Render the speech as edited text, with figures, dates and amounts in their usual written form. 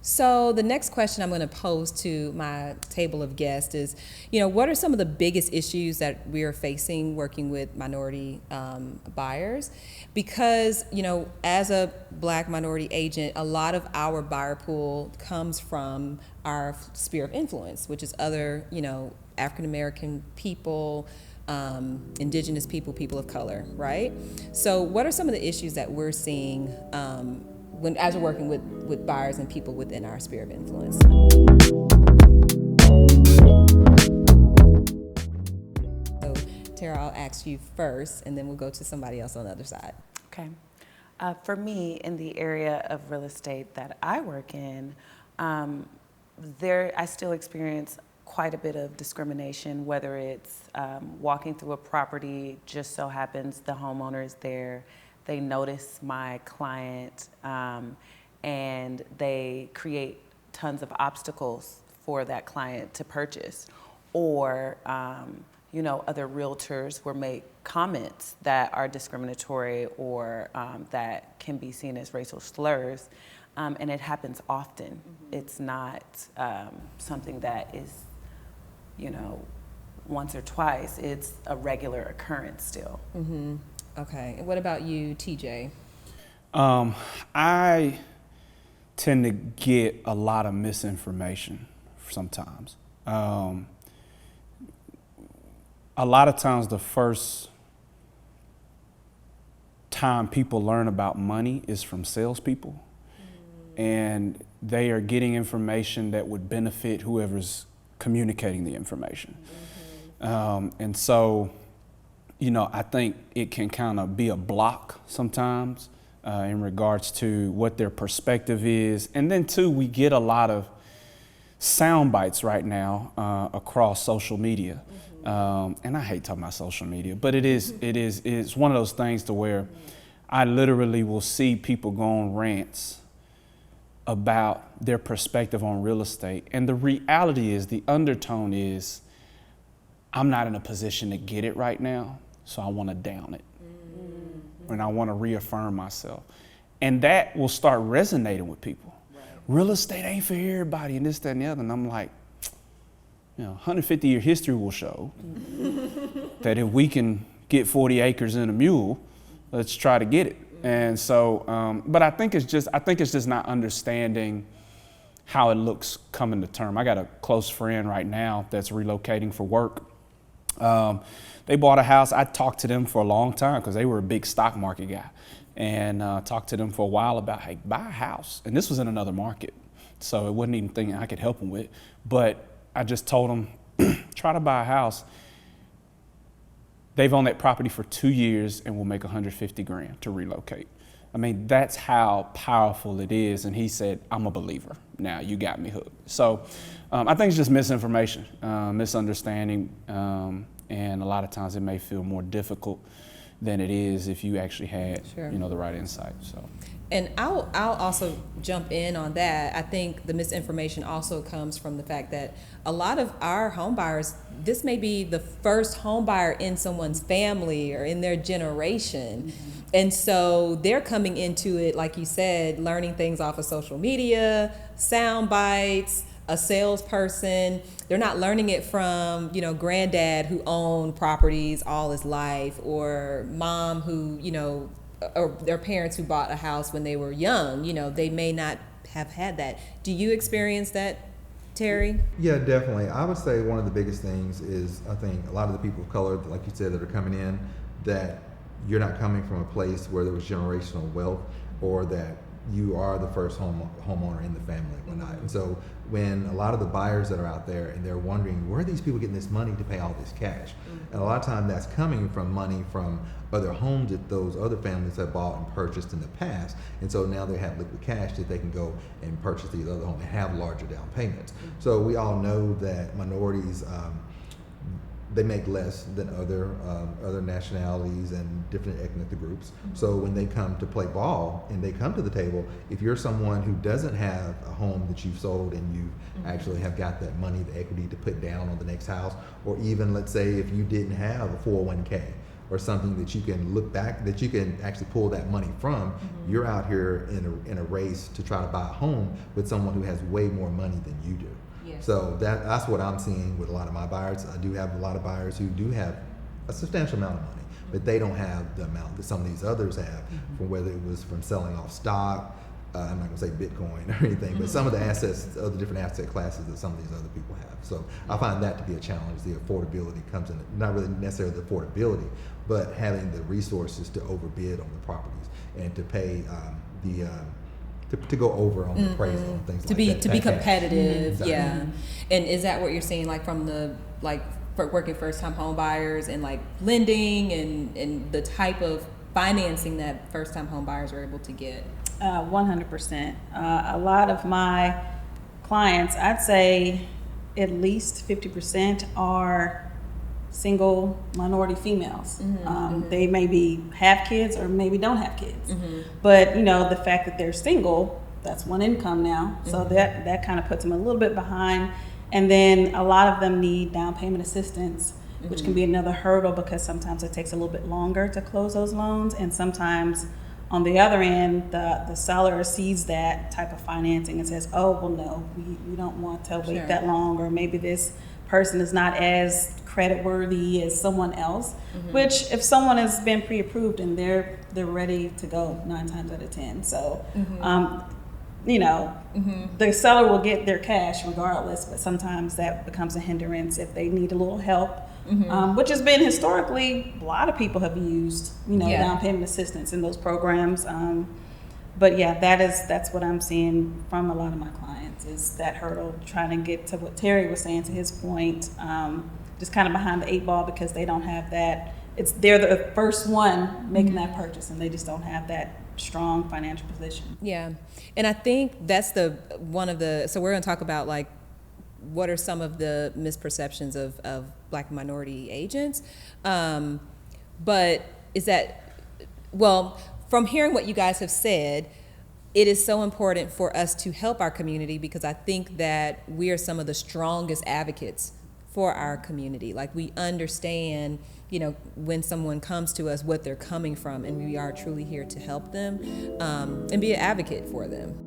So the next question I'm going to pose to my table of guests is, what are some of the biggest issues that we are facing working with minority buyers? Because, as a Black minority agent, a lot of our buyer pool comes from our sphere of influence, which is other, African American people, indigenous people, people of color, right? So what are some of the issues that we're seeing as we're working with buyers and people within our sphere of influence? So Tara, I'll ask you first, and then we'll go to somebody else on the other side. Okay. For me, in the area of real estate that I work in, I still experience quite a bit of discrimination, whether it's walking through a property, just so happens the homeowner is there, they notice my client, and they create tons of obstacles for that client to purchase. Or, other realtors will make comments that are discriminatory or that can be seen as racial slurs. And it happens often. Mm-hmm. It's not something that is, once or twice. It's a regular occurrence still. Mm-hmm. Okay. And what about you, TJ? I tend to get a lot of misinformation sometimes. A lot of times the first time people learn about money is from salespeople. And they are getting information that would benefit whoever's communicating the information. Mm-hmm. And so, I think it can kind of be a block sometimes in regards to what their perspective is. And then too, we get a lot of sound bites right now across social media. Mm-hmm. And I hate talking about social media, but it's one of those things to where I literally will see people go on rants about their perspective on real estate. And the reality is, the undertone is, I'm not in a position to get it right now, so I want to down it. Mm-hmm. And I want to reaffirm myself. And that will start resonating with people. Right. Real estate ain't for everybody and this, that, and the other. And I'm like, 150-year history will show that if we can get 40 acres and a mule, let's try to get it. And so, but I think it's just not understanding how it looks coming to term. I got a close friend right now that's relocating for work. They bought a house. I talked to them for a long time because they were a big stock market guy, and talked to them for a while about, hey, buy a house. And this was in another market, so it wasn't even thinking I could help them with. But I just told them, try to buy a house. They've owned that property for 2 years and will make $150,000 to relocate. I mean, that's how powerful it is. And he said, I'm a believer. Now you got me hooked. So I think it's just misinformation, misunderstanding. And a lot of times it may feel more difficult than it is if you actually had, the right insight. So. And I'll also jump in on that. I think the misinformation also comes from the fact that a lot of our home buyers, this may be the first home buyer in someone's family or in their generation. Mm-hmm. And so they're coming into it, like you said, learning things off of social media, sound bites, a salesperson. They're not learning it from, granddad who owned properties all his life, or mom who, or their parents who bought a house when they were young. They may not have had that. Do you experience that, Terry? Yeah, definitely. I would say one of the biggest things is, I think a lot of the people of color, like you said, that are coming in, that you're not coming from a place where there was generational wealth, or that you are the first homeowner in the family or not. And so when a lot of the buyers that are out there and they're wondering, where are these people getting this money to pay all this cash? Mm-hmm. And a lot of time that's coming from money from other homes that those other families have bought and purchased in the past. And so now they have liquid cash that they can go and purchase these other homes and have larger down payments. Mm-hmm. So we all know that minorities, they make less than other nationalities and different ethnic groups. Mm-hmm. So when they come to play ball and they come to the table, if you're someone who doesn't have a home that you've sold and you mm-hmm. actually have got that money, the equity to put down on the next house, or even let's say if you didn't have a 401k or something that you can look back, that you can actually pull that money from, you're out here in a race to try to buy a home with someone who has way more money than you do. Yes. So that's what I'm seeing with a lot of my buyers. I do have a lot of buyers who do have a substantial amount of money, but they don't have the amount that some of these others have, from whether it was from selling off stock. I'm not going to say Bitcoin or anything, but some of the assets, of the different asset classes that some of these other people have. So I find that to be a challenge. The affordability comes in, not really necessarily the affordability, but having the resources to overbid on the properties and to pay to go over on the appraisal and things like that. To be competitive, Exactly. yeah. And is that what you're seeing, like from the for working first time home buyers and like lending and the type of financing that first time home buyers are able to get? 100%. A lot of my clients, I'd say at least 50% are single minority females. They maybe have kids or maybe don't have kids. But the fact that they're single, that's one income now. So that kind of puts them a little bit behind. And then a lot of them need down payment assistance, which can be another hurdle because sometimes it takes a little bit longer to close those loans. And sometimes on the other end, the seller sees that type of financing and says, oh, well, no, we don't want to wait that long, or maybe this person is not as credit worthy as someone else, which if someone has been pre-approved and they're ready to go 9 times out of 10. So, the seller will get their cash regardless, but sometimes that becomes a hindrance if they need a little help. Which has been historically, a lot of people have used, down payment assistance in those programs. But yeah, that's what I'm seeing from a lot of my clients, is that hurdle, trying to get to what Terry was saying, to his point, just kind of behind the 8 ball because they don't have that. They're the first one making that purchase, and they just don't have that strong financial position. Yeah, and I think that's so we're going to talk about like what are some of the misperceptions of Black and minority agents, but is that, well, from hearing what you guys have said, it is so important for us to help our community, because I think that we are some of the strongest advocates for our community. Like, we understand, when someone comes to us, what they're coming from, and we are truly here to help them and be an advocate for them.